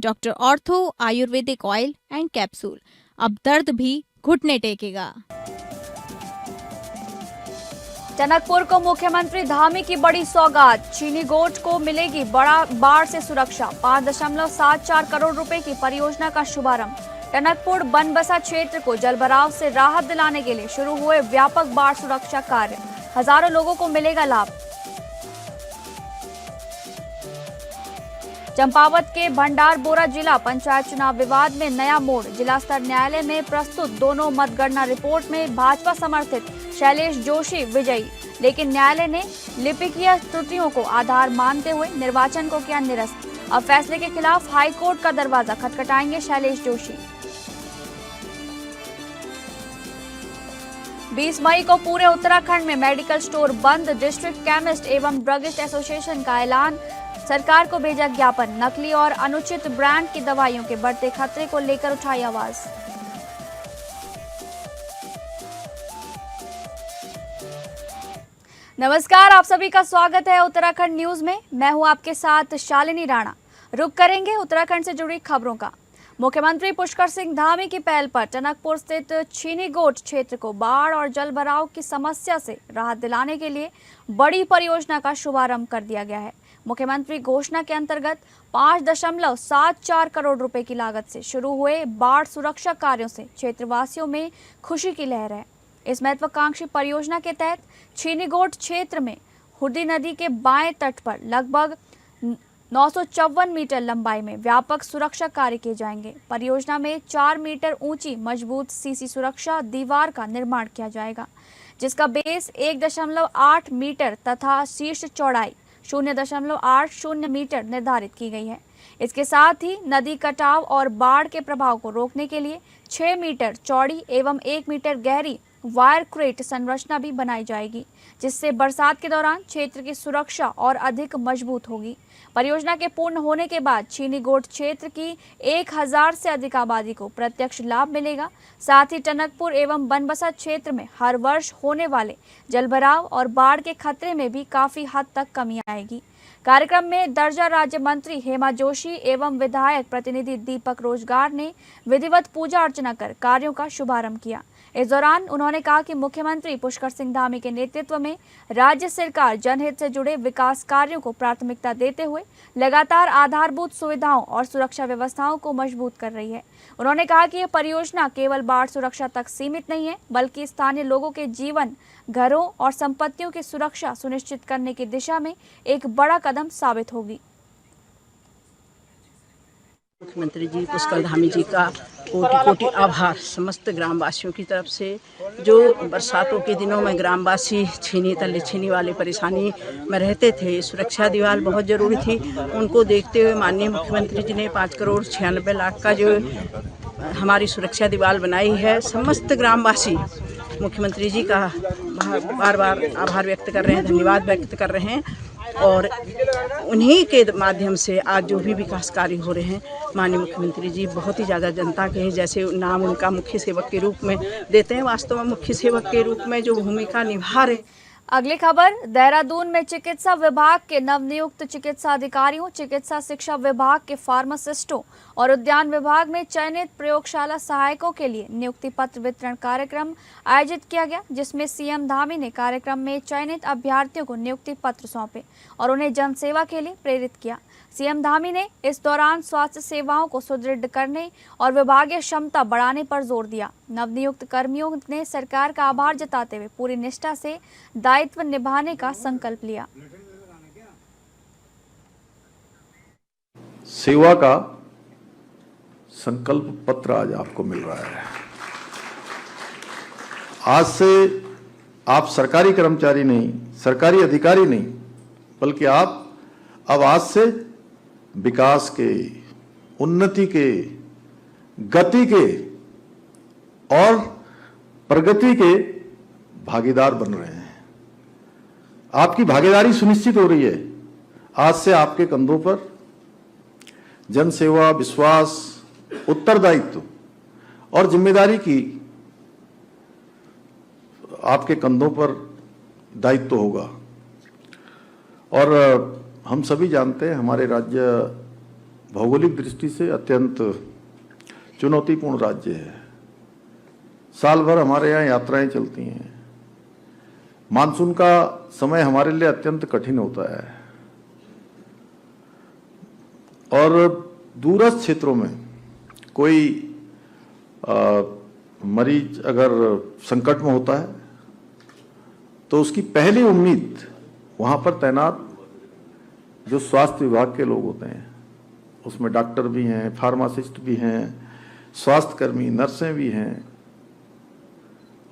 Doctor ortho Ayurvedic oil and capsule. अब दर्द भी घुटने टेकेगा। टनकपुर को मुख्यमंत्री धामी की बड़ी सौगात, चीनी गोट को मिलेगी बड़ा बाढ़ से सुरक्षा। 5.74 करोड़ रुपए की परियोजना का शुभारंभ। टनकपुर बनबसा क्षेत्र को जलभराव से राहत दिलाने के लिए शुरू हुए व्यापक बाढ़ सुरक्षा कार्य, हजारों लोगों को मिलेगा लाभ। चंपावत के भंडारबोरा जिला पंचायत चुनाव विवाद में नया मोड़। जिला स्तर न्यायालय में प्रस्तुत दोनों मतगणना रिपोर्ट में भाजपा समर्थित शैलेश जोशी विजयी, लेकिन न्यायालय ने लिपिकीय त्रुटियों को आधार मानते हुए निर्वाचन को किया निरस्त। अब फैसले के खिलाफ हाईकोर्ट का दरवाजा खटखटाएंगे शैलेश जोशी। 20 मई को पूरे उत्तराखंड में मेडिकल स्टोर बंद। डिस्ट्रिक्ट केमिस्ट एवं ड्रगिस्ट एसोसिएशन का ऐलान। सरकार को भेजा ज्ञापन। नकली और अनुचित ब्रांड की दवाइयों के बढ़ते खतरे को लेकर उठाई आवाज। नमस्कार, आप सभी का स्वागत है उत्तराखंड न्यूज में। मैं हूं आपके साथ शालिनी राणा। रुक करेंगे उत्तराखंड से जुड़ी खबरों का। मुख्यमंत्री पुष्कर सिंह धामी की पहल पर टनकपुर स्थित छीनी गोट क्षेत्र को बाढ़ और जलभराव की समस्या से राहत दिलाने के लिए बड़ी परियोजना का शुभारंभ कर दिया गया है। मुख्यमंत्री घोषणा के अंतर्गत 5.74 करोड़ रुपए की लागत से शुरू हुए बाढ़ सुरक्षा कार्यों से क्षेत्रवासियों में खुशी की लहर है। इस महत्वाकांक्षी परियोजना के तहत छीनीगोट क्षेत्र में हुड्डी नदी के बाएं तट पर लगभग 954 मीटर लंबाई में व्यापक सुरक्षा कार्य किए जाएंगे। परियोजना में 4 मीटर ऊंची मजबूत सीसी सुरक्षा दीवार का निर्माण किया जाएगा, जिसका बेस 1.8 मीटर तथा शीर्ष चौड़ाई 0.80 मीटर निर्धारित की गई है। इसके साथ ही नदी कटाव और बाढ़ के प्रभाव को रोकने के लिए 6 मीटर चौड़ी एवं 1 मीटर गहरी वायर क्रेट संरचना भी बनाई जाएगी, जिससे बरसात के दौरान क्षेत्र की सुरक्षा और अधिक मजबूत होगी। परियोजना के पूर्ण होने के बाद छीनीगोट क्षेत्र की 1000 से अधिक आबादी को प्रत्यक्ष लाभ मिलेगा। साथ ही टनकपुर एवं बनबसा क्षेत्र में हर वर्ष होने वाले जलभराव और बाढ़ के खतरे में भी काफी हद तक कमी आएगी। कार्यक्रम में दर्जा राज्य मंत्री हेमा जोशी एवं विधायक प्रतिनिधि दीपक रोजगार ने विधिवत पूजा अर्चना कर कार्यों का शुभारंभ किया। इस दौरान उन्होंने कहा कि मुख्यमंत्री पुष्कर सिंह धामी के नेतृत्व में राज्य सरकार जनहित से जुड़े विकास कार्यों को प्राथमिकता देते हुए लगातार आधारभूत सुविधाओं और सुरक्षा व्यवस्थाओं को मजबूत कर रही है। उन्होंने कहा कि यह परियोजना केवल बाढ़ सुरक्षा तक सीमित नहीं है, बल्कि स्थानीय लोगों के जीवन, घरों और संपत्तियों की सुरक्षा सुनिश्चित करने की दिशा में एक बड़ा कदम साबित होगी। मुख्यमंत्री जी पुष्कर धामी जी का कोटि कोटि आभार समस्त ग्रामवासियों की तरफ से। जो बरसातों के दिनों में ग्रामवासी छीनी वाले परेशानी में रहते थे, सुरक्षा दीवार बहुत ज़रूरी थी। उनको देखते हुए माननीय मुख्यमंत्री जी ने 5 करोड़ 96 लाख का जो हमारी सुरक्षा दीवार बनाई है। समस्त ग्रामवासी मुख्यमंत्री जी का बार बार आभार व्यक्त कर रहे हैं, धन्यवाद व्यक्त कर रहे हैं। और उन्हीं के माध्यम से आज जो भी विकास कार्य हो रहे हैं, माननीय मुख्यमंत्री जी बहुत ही ज़्यादा जनता के हैं। जैसे नाम उनका मुख्य सेवक के रूप में देते हैं, वास्तव में मुख्य सेवक के रूप में जो भूमिका निभा रहे। अगली खबर, देहरादून में चिकित्सा विभाग के नवनियुक्त चिकित्सा अधिकारियों, चिकित्सा शिक्षा विभाग के फार्मासिस्टों और उद्यान विभाग में चयनित प्रयोगशाला सहायकों के लिए नियुक्ति पत्र वितरण कार्यक्रम आयोजित किया गया, जिसमें सीएम धामी ने कार्यक्रम में चयनित अभ्यर्थियों को नियुक्ति पत्र सौंपे और उन्हें जनसेवा के लिए प्रेरित किया। सीएम धामी ने इस दौरान स्वास्थ्य सेवाओं को सुदृढ़ करने और विभागीय क्षमता बढ़ाने पर जोर दिया। नवनियुक्त कर्मियों ने सरकार का आभार जताते हुए पूरी निष्ठा से दायित्व निभाने का संकल्प लिया। सेवा का संकल्प पत्र आज आपको मिल रहा है। आज से आप सरकारी कर्मचारी नहीं, सरकारी अधिकारी नहीं, बल्कि आप अब आज से विकास के, उन्नति के, गति के और प्रगति के भागीदार बन रहे हैं। आपकी भागीदारी सुनिश्चित हो रही है। आज से आपके कंधों पर जनसेवा, विश्वास, उत्तरदायित्व और जिम्मेदारी की आपके कंधों पर दायित्व होगा। और हम सभी जानते हैं, हमारे राज्य भौगोलिक दृष्टि से अत्यंत चुनौतीपूर्ण राज्य है। साल भर हमारे यहाँ यात्राएं चलती हैं। मानसून का समय हमारे लिए अत्यंत कठिन होता है और दूरस्थ क्षेत्रों में कोई मरीज अगर संकट में होता है तो उसकी पहली उम्मीद वहाँ पर तैनात जो स्वास्थ्य विभाग के लोग होते हैं, उसमें डॉक्टर भी हैं, फार्मासिस्ट भी हैं, स्वास्थ्यकर्मी, नर्सें भी हैं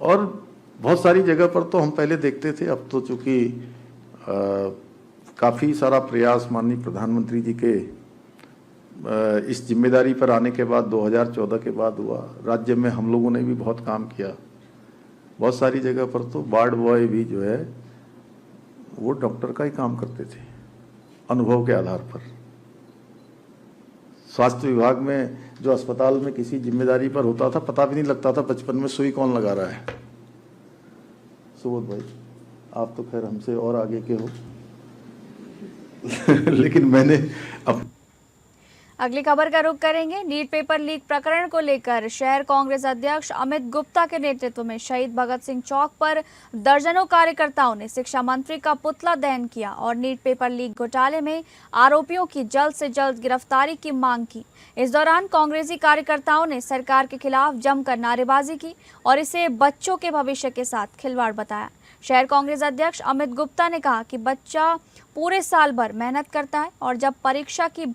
और बहुत सारी जगह पर तो हम पहले देखते थे। अब तो चूंकि काफ़ी सारा प्रयास माननीय प्रधानमंत्री जी के इस जिम्मेदारी पर आने के बाद 2014 के बाद हुआ, राज्य में हम लोगों ने भी बहुत काम किया। बहुत सारी जगह पर तो वार्ड बॉय भी जो है वो डॉक्टर का ही काम करते थे अनुभव के आधार पर। स्वास्थ्य विभाग में जो अस्पताल में किसी जिम्मेदारी पर होता था, पता भी नहीं लगता था बचपन में सुई कौन लगा रहा है। सुबोध भाई, आप तो खैर हमसे और आगे के हो लेकिन मैंने अब अगली खबर का रुख करेंगे। नीट पेपर लीक प्रकरण को लेकर शहर कांग्रेस अध्यक्ष अमित गुप्ता के नेतृत्व में शहीद भगत सिंह चौक पर दर्जनों कार्यकर्ताओं ने शिक्षा मंत्री का पुतला दहन किया और नीट पेपर लीक घोटाले में आरोपियों की जल्द से जल्द गिरफ्तारी की मांग की। इस दौरान कांग्रेसी कार्यकर्ताओं ने सरकार के खिलाफ जमकर नारेबाजी की और इसे बच्चों के भविष्य के साथ खिलवाड़ बताया। शहर कांग्रेस अध्यक्ष अमित गुप्ता ने कहा कि बच्चा पूरे साल भर मेहनत करता है और जब परीक्षा की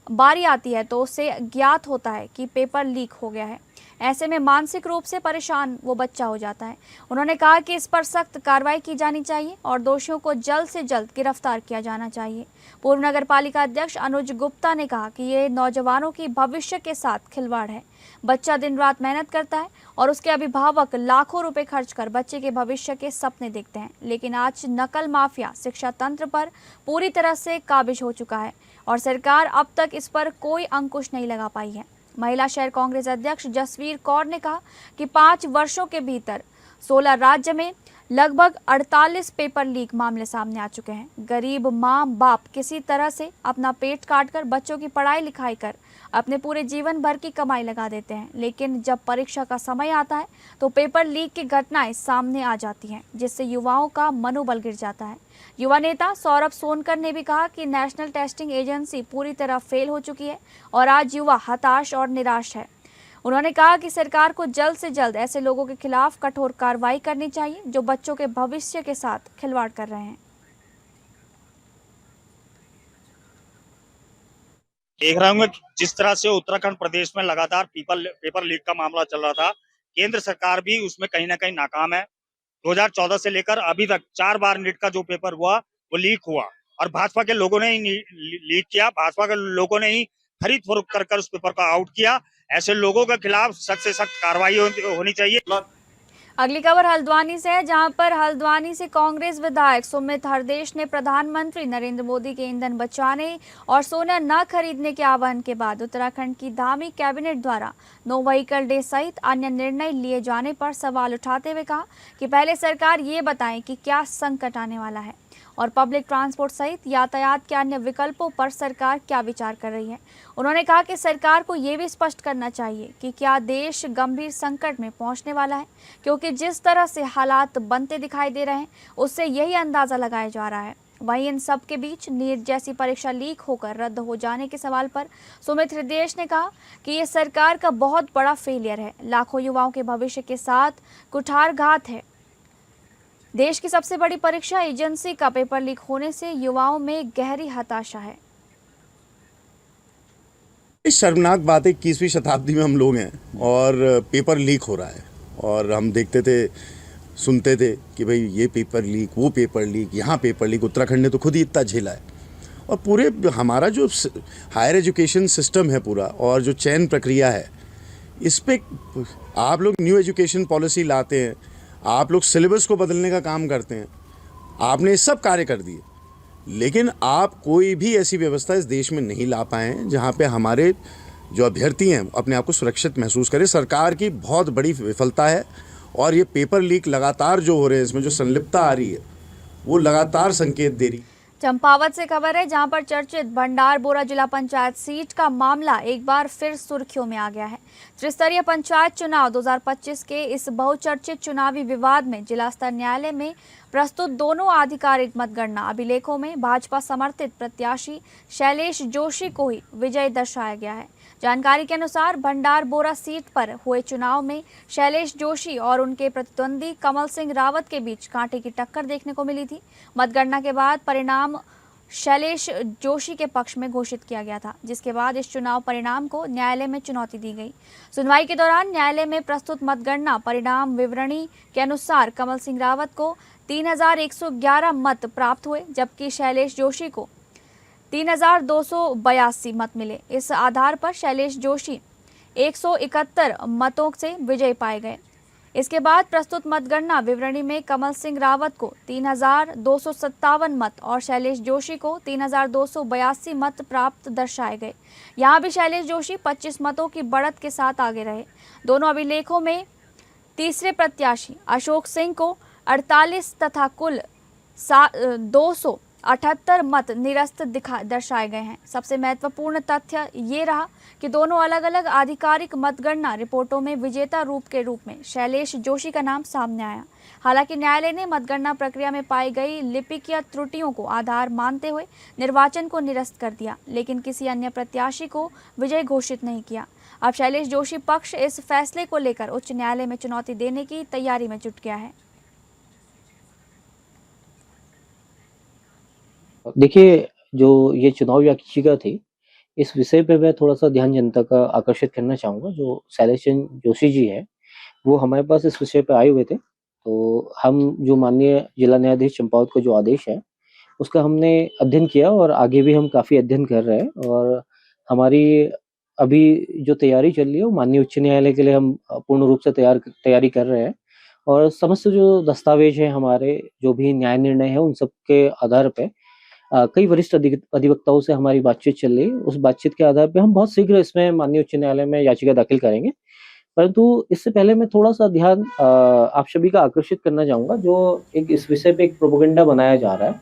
बारी आती है तो उसे ज्ञात होता है कि पेपर लीक हो गया है। ऐसे में मानसिक रूप से परेशान वो बच्चा हो जाता है। उन्होंने कहा कि इस पर सख्त कार्रवाई की जानी चाहिए और दोषियों को जल्द से जल्द गिरफ्तार किया जाना चाहिए। पूर्व नगर पालिका अध्यक्ष अनुज गुप्ता ने कहा कि ये नौजवानों की भविष्य के साथ खिलवाड़ है। बच्चा दिन रात मेहनत करता है और उसके अभिभावक लाखों रुपए खर्च कर बच्चे के भविष्य के सपने देखते हैं, लेकिन आज नकल माफिया शिक्षा तंत्र पर पूरी तरह से काबिज हो चुका है और सरकार अब तक इस पर कोई अंकुश नहीं लगा पाई है। महिला शहर कांग्रेस अध्यक्ष जसवीर कौर ने कहा कि 5 वर्षों के भीतर 16 राज्य में लगभग 48 पेपर लीक मामले सामने आ चुके हैं। गरीब माँ बाप किसी तरह से अपना पेट काटकर बच्चों की पढ़ाई लिखाई कर अपने पूरे जीवन भर की कमाई लगा देते हैं, लेकिन जब परीक्षा का समय आता है तो पेपर लीक की घटनाएं सामने आ जाती हैं, जिससे युवाओं का मनोबल गिर जाता है। युवा नेता सौरभ सोनकर ने भी कहा कि नेशनल टेस्टिंग एजेंसी पूरी तरह फेल हो चुकी है और आज युवा हताश और निराश है। उन्होंने कहा कि सरकार को जल्द से जल्द ऐसे लोगों के खिलाफ कठोर कार्रवाई करनी चाहिए जो बच्चों के भविष्य के साथ खिलवाड़ कर रहे हैं। देख रहा हूँ जिस तरह से उत्तराखंड प्रदेश में लगातार पेपर लीक का मामला चल रहा था, केंद्र सरकार भी उसमें कहीं ना कहीं नाकाम है। 2014 से लेकर अभी तक 4 बार नीट का जो पेपर हुआ वो लीक हुआ और भाजपा के लोगों ने ही लीक किया। भाजपा के लोगों ने ही खरीद फरोख्त कर उस पेपर का आउट किया। ऐसे लोगों के खिलाफ सख्त से सख्त कार्रवाई होनी चाहिए। अगली खबर हल्द्वानी से है, जहां पर हल्द्वानी से कांग्रेस विधायक सुमित हरदेश ने प्रधानमंत्री नरेंद्र मोदी के ईंधन बचाने और सोना न खरीदने के आह्वान के बाद उत्तराखंड की धामी कैबिनेट द्वारा नो व्हीकल डे सहित अन्य निर्णय लिए जाने पर सवाल उठाते हुए कहा कि पहले सरकार ये बताएं कि क्या संकट आने वाला है और पब्लिक ट्रांसपोर्ट सहित यातायात के अन्य विकल्पों पर सरकार क्या विचार कर रही है। उन्होंने कहा कि सरकार को ये भी स्पष्ट करना चाहिए कि क्या देश गंभीर संकट में पहुंचने वाला है, क्योंकि जिस तरह से हालात बनते दिखाई दे रहे हैं उससे यही अंदाजा लगाया जा रहा है। वहीं इन सब के बीच नीट जैसी परीक्षा लीक होकर रद्द हो जाने के सवाल पर सुमित हृदयेश ने कहा कि ये सरकार का बहुत बड़ा फेलियर है, लाखों युवाओं के भविष्य के साथ कुठारघात है। देश की सबसे बड़ी परीक्षा एजेंसी का पेपर लीक होने से युवाओं में गहरी हताशा है। शर्मनाक बात है, 21वीं शताब्दी में हम लोग हैं और पेपर लीक हो रहा है और हम देखते थे, सुनते थे कि भाई ये पेपर लीक, वो पेपर लीक, यहाँ पेपर लीक। उत्तराखंड ने तो खुद ही इतना झेला है और पूरे हमारा जो हायर एजुकेशन सिस्टम है पूरा और जो चयन प्रक्रिया है, इस पे आप लोग न्यू एजुकेशन पॉलिसी लाते हैं, आप लोग सिलेबस को बदलने का काम करते हैं, आपने ये सब कार्य कर दिए, लेकिन आप कोई भी ऐसी व्यवस्था इस देश में नहीं ला पाए हैं जहाँ पे हमारे जो अभ्यर्थी हैं अपने आप को सुरक्षित महसूस करें। सरकार की बहुत बड़ी विफलता है और ये पेपर लीक लगातार जो हो रहे हैं, इसमें जो संलिप्तता आ रही है वो लगातार संकेत दे रही। चंपावत से खबर है, जहां पर चर्चित भंडार बोरा जिला पंचायत सीट का मामला एक बार फिर सुर्खियों में आ गया है। त्रिस्तरीय पंचायत चुनाव 2025 के इस बहुचर्चित चुनावी विवाद में जिला स्तर न्यायालय में प्रस्तुत दोनों आधिकारिक मतगणना अभिलेखों में भाजपा समर्थित प्रत्याशी शैलेश जोशी को ही विजयी दर्शाया गया है। जानकारी के अनुसार भंडार बोरा सीट पर हुए चुनाव में शैलेश जोशी और उनके प्रतिद्वंदी कमल सिंह रावत के बीच कांटे की टक्कर देखने को मिली थी। मतगणना के बाद परिणाम शैलेश जोशी के पक्ष में घोषित किया गया था, जिसके बाद इस चुनाव परिणाम को न्यायालय में चुनौती दी गई। सुनवाई के दौरान न्यायालय में प्रस्तुत मतगणना परिणाम विवरणी के अनुसार कमल सिंह रावत को 3111 मत प्राप्त हुए, जबकि शैलेश जोशी को 3282 मत मिले। इस आधार पर शैलेश जोशी 171 मतों से विजयी पाए गए। इसके बाद प्रस्तुत मतगणना विवरणी में कमल सिंह रावत को 3257 मत और शैलेश जोशी को 3282 मत प्राप्त दर्शाए गए। यहां भी शैलेश जोशी 25 मतों की बढ़त के साथ आगे रहे। दोनों अभिलेखों में तीसरे प्रत्याशी अशोक सिंह को 48 तथा कुल 278 मत निरस्त दर्शाए गए हैं। सबसे महत्वपूर्ण तथ्य ये रहा कि दोनों अलग अलग आधिकारिक मतगणना रिपोर्टों में विजेता के रूप में शैलेश जोशी का नाम सामने आया। हालांकि न्यायालय ने मतगणना प्रक्रिया में पाई गई लिपिकीय त्रुटियों को आधार मानते हुए निर्वाचन को निरस्त कर दिया, लेकिन किसी अन्य प्रत्याशी को विजयी घोषित नहीं किया। अब शैलेश जोशी पक्ष इस फैसले को लेकर उच्च न्यायालय में चुनौती देने की तैयारी में जुट गया है। देखिए, जो ये चुनाव याचिका थी, इस विषय पे मैं थोड़ा-सा ध्यान जनता का आकर्षित करना चाहूँगा। जो शैलेश जोशी जी हैं, वो हमारे पास इस विषय पे आए हुए थे। तो हम जो माननीय जिला न्यायाधीश चंपावत का जो आदेश है, उसका हमने अध्ययन किया और आगे भी हम काफ़ी अध्ययन कर रहे हैं। और हमारी अभी जो तैयारी चल रही है, वो माननीय उच्च न्यायालय के लिए हम पूर्ण रूप से तैयारी कर रहे हैं। और समस्त जो दस्तावेज हैं हमारे, जो भी न्याय निर्णय है, उन सब के आधार पे कई वरिष्ठ अधिवक्ताओं से हमारी बातचीत चल रही है। उस बातचीत के आधार पे हम बहुत शीघ्र इसमें माननीय उच्च न्यायालय में याचिका दाखिल करेंगे। परंतु इससे पहले मैं थोड़ा-सा ध्यान आप सभी का आकर्षित करना चाहूँगा, जो इस विषय पे एक प्रोपेगेंडा बनाया जा रहा है।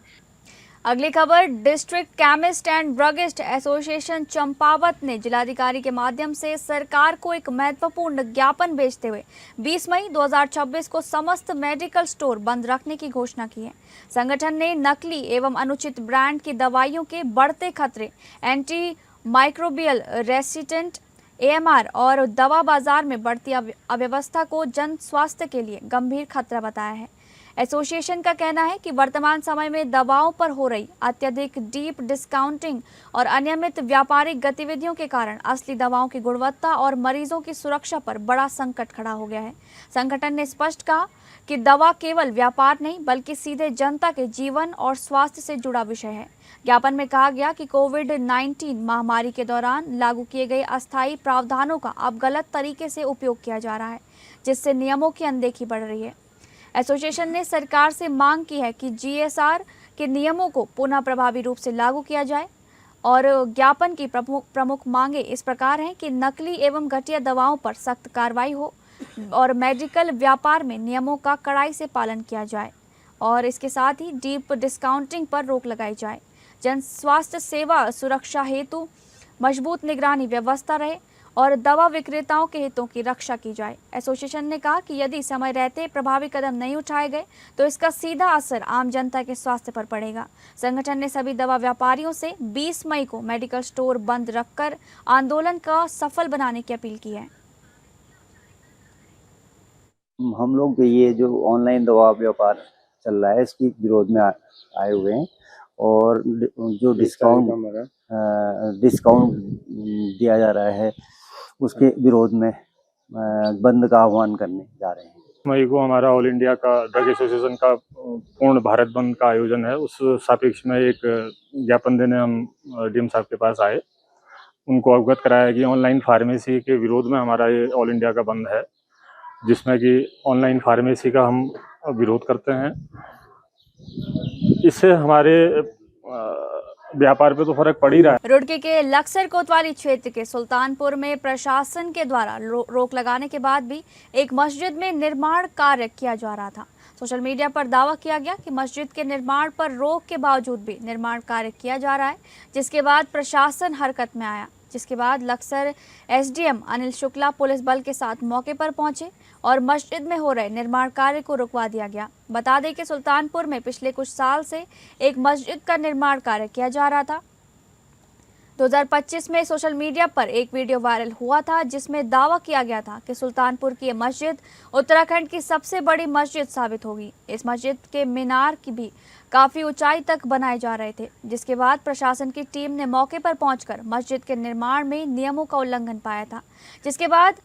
अगली खबर, district chemist and druggist association Champawat ने जिलाधिकारी के माध्यम से सरकार को एक महत्वपूर्ण ज्ञापन भेजते हुए 20 मई 2026 को समस्त मेडिकल स्टोर बंद रखने की घोषणा की है। संगठन ने नकली एवं अनुचित ब्रांड की दवाइयों के बढ़ते खतरे, एंटी माइक्रोबियल रेसिस्टेंट AMR और दवा बाजार में बढ़ती अव्यवस्था को जन स्वास्थ्य के लिए गंभीर खतरा बताया है। एसोसिएशन का कहना है कि वर्तमान समय में दवाओं पर हो रही अत्यधिक डीप डिस्काउंटिंग और अनियमित व्यापारिक गतिविधियों के कारण असली दवाओं की गुणवत्ता और मरीजों की सुरक्षा पर बड़ा संकट खड़ा हो गया है। संगठन ने स्पष्ट कहा कि दवा केवल व्यापार नहीं, बल्कि सीधे जनता के जीवन और स्वास्थ्य से जुड़ा विषय है। ज्ञापन में कहा गया कि कोविड-19 महामारी के दौरान लागू किए गए अस्थायी प्रावधानों का अब गलत तरीके से उपयोग किया जा रहा है, जिससे नियमों की अनदेखी बढ़ रही है। एसोसिएशन ने सरकार से मांग की है कि GSR के नियमों को पुनः प्रभावी रूप से लागू किया जाए। और ज्ञापन की प्रमुख मांगे इस प्रकार हैं कि नकली एवं घटिया दवाओं पर सख्त कार्रवाई हो और मेडिकल व्यापार में नियमों का कड़ाई से पालन किया जाए, और इसके साथ ही डीप डिस्काउंटिंग पर रोक लगाई जाए। जन स्वास्थ्य सेवा सुरक्षा हेतु मजबूत निगरानी व्यवस्था रहे और दवा विक्रेताओं के हितों की रक्षा की जाए। एसोसिएशन ने कहा कि यदि समय रहते प्रभावी कदम नहीं उठाए गए तो इसका सीधा असर आम जनता के स्वास्थ्य पर पड़ेगा। संगठन ने सभी दवा व्यापारियों से 20 मई को मेडिकल स्टोर बंद रखकर आंदोलन का सफल बनाने की अपील की है। हम लोग ये जो ऑनलाइन दवा व्यापार चल रहा है, इसकी विरोध में आए हुए हैं और जो डिस्काउंट दिया जा रहा है, उसके विरोध में बंद का आह्वान करने जा रहे हैं। मई को हमारा ऑल इंडिया का ड्रग एसोसिएशन का पूर्ण भारत बंद का आयोजन है। उस सापेक्ष में एक ज्ञापन देने हम डीएम साहब के पास आए, उनको अवगत कराया कि ऑनलाइन फार्मेसी के विरोध में हमारा ये ऑल इंडिया का बंद है, जिसमें कि ऑनलाइन फार्मेसी का हम विरोध करते हैं। इससे हमारे व्यापार पे तो फर्क पड़ ही रहा है। रुड़की के लक्सर कोतवाली क्षेत्र के सुल्तानपुर में प्रशासन के द्वारा रोक लगाने के बाद भी एक मस्जिद में निर्माण कार्य किया जा रहा था। सोशल मीडिया पर दावा किया गया कि मस्जिद के निर्माण पर रोक के बावजूद भी निर्माण कार्य किया जा रहा है, जिसके बाद प्रशासन हरकत में आया, जिसके बाद लक्सर एसडीएम अनिल शुक्ला पुलिस बल के साथ मौके पर पहुंचे और मस्जिद में हो रहे निर्माण कार्य को रुकवा दिया गया। बता दें कि सुल्तानपुर में पिछले कुछ साल से एक मस्जिद का निर्माण कार्य किया जा रहा था। 2025 में सोशल मीडिया पर एक वीडियो वायरल हुआ था जिसमें दावा किया गया था कि सुल्तानपुर की ये मस्जिद उत्तराखंड की सबसे बड़ी मस्जिद साबित होगी। इस मस्जिद के मीनार की भी काफ़ी ऊंचाई तक बनाए जा रहे थे, जिसके बाद प्रशासन की टीम ने मौके पर पहुंचकर मस्जिद के निर्माण में नियमों का उल्लंघन पाया था, जिसके बाद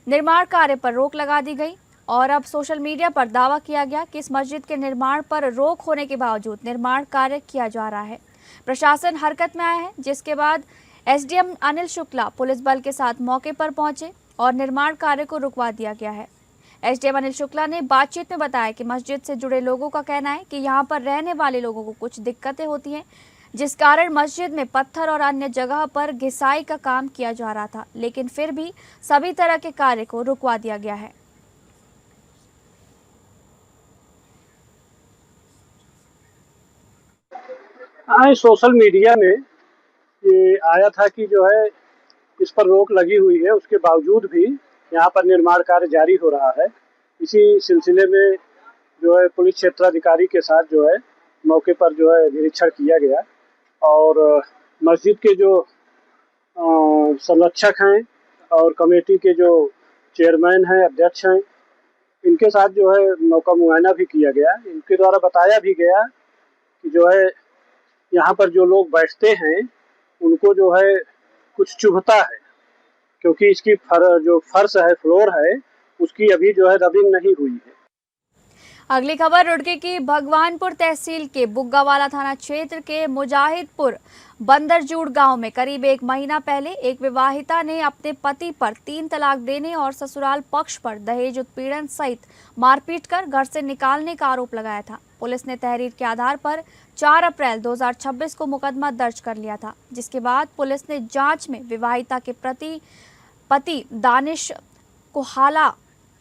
निर्माण कार्य पर रोक लगा दी गई और अब सोशल मीडिया पर दावा किया गया कि इस मस्जिद के निर्माण पर रोक होने के बावजूद निर्माण कार्य किया जा रहा है। प्रशासन हरकत में आया है, जिसके बाद एसडीएम अनिल शुक्ला पुलिस बल के साथ मौके पर पहुंचे और निर्माण कार्य को रुकवा दिया गया है। एसडीएम अनिल शुक्ला ने बातचीत में बताया कि मस्जिद से जुड़े लोगों का कहना है कि यहां पर रहने वाले लोगों को कुछ दिक्कतें होती हैं, जिस कारण मस्जिद में पत्थर और अन्य जगह पर घिसाई का काम किया जा रहा था, लेकिन फिर भी सभी तरह के कार्य को रुकवा दिया गया है। हाँ, सोशल मीडिया में ये आया था कि जो है इस पर रोक लगी हुई है, उसके बावजूद भी यहाँ पर निर्माण कार्य जारी हो रहा है। इसी सिलसिले में जो है पुलिस क्षेत्राधिकारी के साथ जो है मौके पर जो है निरीक्षण किया गया और मस्जिद के जो संरक्षक हैं और कमेटी के जो चेयरमैन हैं, अध्यक्ष हैं, इनके साथ जो है मौका मुआयना भी किया गया। इनके द्वारा बताया भी गया कि जो है यहाँ पर जो लोग बैठते हैं उनको जो है कुछ चुभता है, क्योंकि इसकी जो फर्श है, फ्लोर है, उसकी अभी जो है रबिंग नहीं हुई है। अगली खबर रुड़की की भगवानपुर तहसील के बुग्गावाला थाना क्षेत्र के मुजाहिदपुर बंदरजूड़ गांव में करीब 1 महीना पहले एक विवाहिता ने अपने पति पर 3 तलाक देने और ससुराल पक्ष पर दहेज उत्पीड़न सहित मारपीट कर घर से निकालने का आरोप लगाया था। पुलिस ने तहरीर के आधार पर 4 अप्रैल 2026 को मुकदमा दर्ज कर लिया था, जिसके बाद पुलिस ने जांच में विवाहिता के पति दानिश को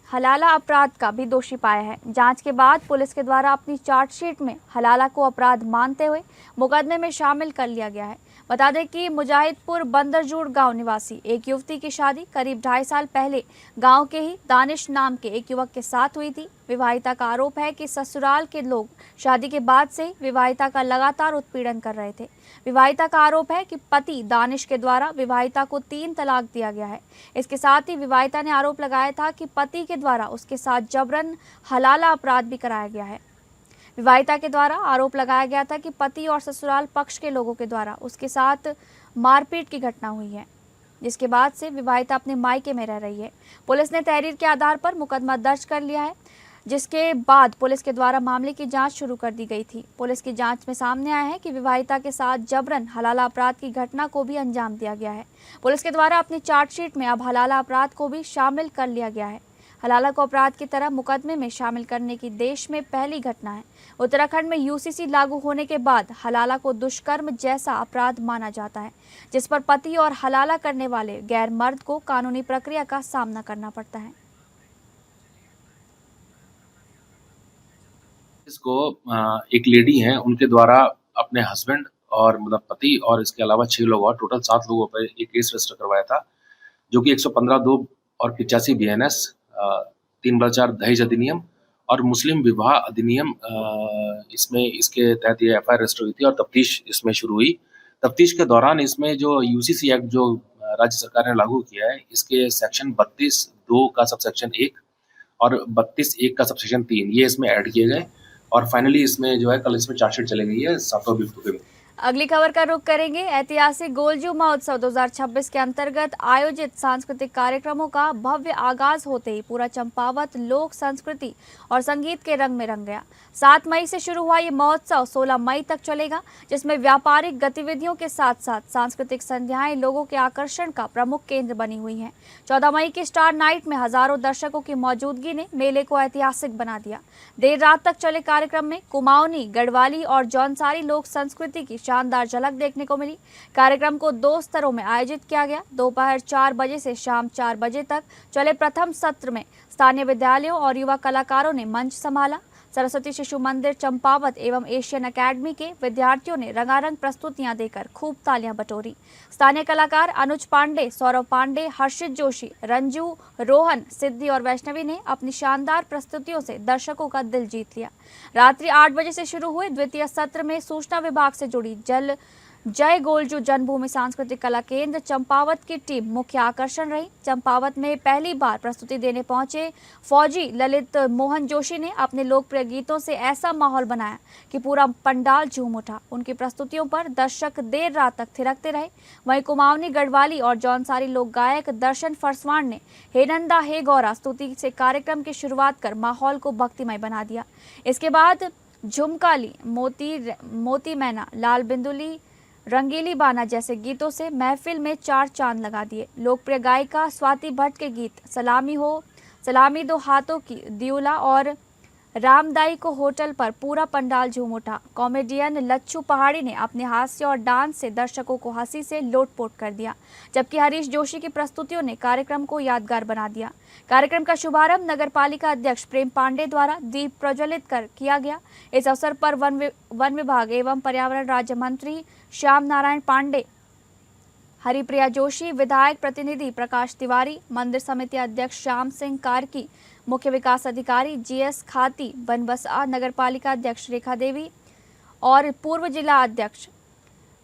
हलाला अपराध का भी दोषी पाया है। जांच के बाद पुलिस के द्वारा अपनी चार्जशीट में हलाला को अपराध मानते हुए मुकदमे में शामिल कर लिया गया है। बता दें कि मुजाहिदपुर बंदरजूड़ गांव निवासी एक युवती की शादी करीब 2.5 साल पहले गांव के ही दानिश नाम के एक युवक के साथ हुई थी। विवाहिता का आरोप है कि ससुराल के लोग शादी के बाद से विवाहिता का लगातार उत्पीड़न कर रहे थे। विवाहिता का आरोप है कि पति दानिश के द्वारा विवाहिता को 3 तलाक दिया गया है। इसके साथ ही विवाहिता ने आरोप लगाया था कि पति के द्वारा उसके साथ जबरन हलाला अपराध भी कराया गया है। विवाहिता के द्वारा आरोप लगाया गया था कि पति और ससुराल पक्ष के लोगों के द्वारा उसके साथ मारपीट की घटना हुई है, जिसके बाद से विवाहिता अपने मायके में रह रही है। पुलिस ने तहरीर के आधार पर मुकदमा दर्ज कर लिया है, जिसके बाद पुलिस के द्वारा मामले की जांच शुरू कर दी गई थी। पुलिस की जांच में सामने आया है कि विवाहिता के साथ जबरन हलाला अपराध की घटना को भी अंजाम दिया गया है। पुलिस के द्वारा अपनी चार्जशीट में अब हलाला अपराध को भी शामिल कर लिया गया है। हलाला को अपराध की तरह मुकदमे में शामिल करने की देश में पहली घटना है। उत्तराखंड में यूसीसी लागू होने के बाद हलाला को दुष्कर्म जैसा अपराध माना जाता है, जिस पर पति और हलाला करने वाले गैर मर्द को कानूनी प्रक्रिया का सामना करना पड़ता है। इसको एक लेडी हैं, उनके द्वारा अपने हस्बैंड और मतलब पति और इसके अलावा 6 लोग और टोटल 7 लोगों पर एक केस रजिस्टर करवाया था, जो कि 115(2) और 85 BNS 3/4 दहेज अधिनियम और मुस्लिम विवाह अधिनियम इसमें इसके तहत ये FIR रजिस्टर हुई थी और तफ्तीश इसमें शुरू हुई। तफ्तीश के दौरान इसमें जो यूसीसी एक्ट जो राज्य सरकार ने लागू किया है, इसके सेक्शन 32(2) का सबसेक्शन 1 और 32(1) का सबसेक्शन 3 ये इसमें ऐड किए गए और फाइनली इसमें जो है कल इसमें चार्जशीट चली गई है 7 अभियुक्तों के। अगली खबर का रुख करेंगे। ऐतिहासिक गोलजू महोत्सव 2026 के अंतर्गत आयोजित सांस्कृतिक कार्यक्रमों का भव्य आगाज होते ही पूरा चंपावत लोक संस्कृति और संगीत के रंग में रंग गया। 7 मई से शुरू हुआ ये महोत्सव 16 मई तक चलेगा, जिसमें व्यापारिक गतिविधियों के साथ साथ सांस्कृतिक संध्याएं लोगों के आकर्षण का प्रमुख केंद्र बनी हुई हैं। 14 मई की स्टार नाइट में हजारों दर्शकों की मौजूदगी ने मेले को ऐतिहासिक बना दिया। देर रात तक चले कार्यक्रम में कुमाऊनी, गढ़वाली और जौनसारी लोक संस्कृति की शानदार झलक देखने को मिली। कार्यक्रम को 2 स्तरों में आयोजित किया गया। दोपहर 4 बजे से शाम 4 बजे तक चले प्रथम सत्र में स्थानीय विद्यालयों और युवा कलाकारों ने मंच संभाला। सरस्वती शिशु मंदिर चंपावत एवं एशियन अकेडमी के विद्यार्थियों ने रंगारंग प्रस्तुतियां देकर खूब तालियां बटोरी। स्थानीय कलाकार अनुज पांडे, सौरव पांडे, हर्षित जोशी, रंजू, रोहन, सिद्धि और वैष्णवी ने अपनी शानदार प्रस्तुतियों से दर्शकों का दिल जीत लिया। रात्रि 8 बजे से शुरू हुए द्वितीय सत्र में सूचना विभाग से जुड़ी जय गोलजू जन्मभूमि सांस्कृतिक कला केंद्र चंपावत की टीम मुख्य आकर्षण रही। चंपावत में पहली बार प्रस्तुति देने पहुंचे फौजी ललित मोहन जोशी ने अपने लोकप्रिय गीतों से ऐसा माहौल बनाया कि पूरा पंडाल झूम उठा। उनकी प्रस्तुतियों पर दर्शक देर रात तक थिरकते रहे। वहीं कुमाऊनी गढ़वाली और जौनसारी लोक गायक दर्शन फरसवान ने हे नंदा हे गौरा स्तुति से कार्यक्रम की शुरुआत कर माहौल को भक्तिमय बना दिया। इसके बाद झुमकाली, मोती मैना, लाल बिंदुली, रंगीली बाना जैसे गीतों से महफिल में 4 चांद लगा दिए। लोकप्रिय गायिका स्वाति भट्ट के गीत सलामी दो हाथों की, दियोला और रामदाई को होटल पर पूरा पंडाल झूम उठा। कॉमेडियन लच्छू पहाड़ी ने अपने हास्य और डांस से दर्शकों को हंसी से लोटपोट कर दिया, जबकि हरीश जोशी की प्रस्तुतियों ने कार्यक्रम को यादगार बना दिया। कार्यक्रम का शुभारंभ नगरपालिका अध्यक्ष प्रेम पांडे द्वारा दीप प्रज्वलित कर किया गया। इस अवसर पर वन विभाग एवं पर्यावरण राज्य मंत्री श्याम नारायण पांडे, हरिप्रिया जोशी, विधायक प्रतिनिधि प्रकाश तिवारी, मंदिर समिति अध्यक्ष श्याम सिंह कार्की, मुख्य विकास अधिकारी GS खाती, बनबसा नगरपालिका अध्यक्ष रेखा देवी और पूर्व जिला अध्यक्ष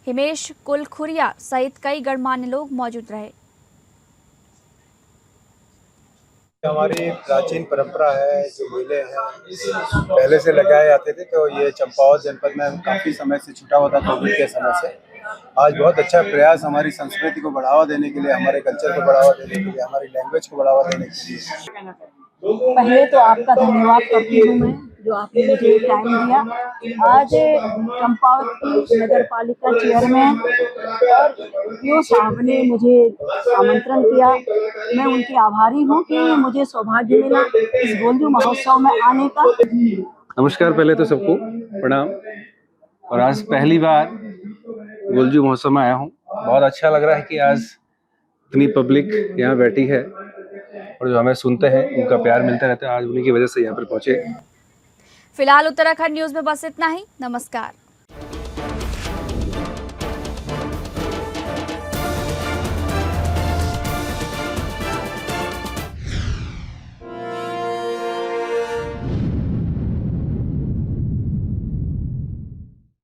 हिमेश कुलखुरिया सहित कई गणमान्य लोग मौजूद रहे। हमारी प्राचीन परंपरा है, जो मेले हैं पहले से लगाए जाते थे, तो ये चंपावत जनपद में काफ़ी समय से छूटा हुआ था। कोविड के समय से आज बहुत अच्छा प्रयास हमारी संस्कृति को बढ़ावा देने के लिए, हमारे कल्चर को बढ़ावा देने के लिए, हमारी लैंग्वेज को बढ़ावा देने के लिए। पहले तो आपका धन्यवाद करती हूँ मैं, जो आपने मुझे टाइम दिया। आज चंपावत की नगर पालिका चेयरमैन और पीओ साहब ने मुझे आमंत्रण किया। मैं उनकी आभारी हूँ कि मुझे सौभाग्य मिला इस गोलजू महोत्सव में आने का। नमस्कार, पहले तो सबको प्रणाम। और आज पहली बार गोलजू महोत्सव में आया हूँ। बहुत अच्छा लग रहा है कि आज इतनी पब्लिक यहाँ बैठी है और जो हमें सुनते हैं उनका प्यार मिलता रहता है। आज उन्हीं की वजह से यहाँ पर पहुँचे। फिलहाल उत्तराखंड न्यूज में बस इतना ही। नमस्कार।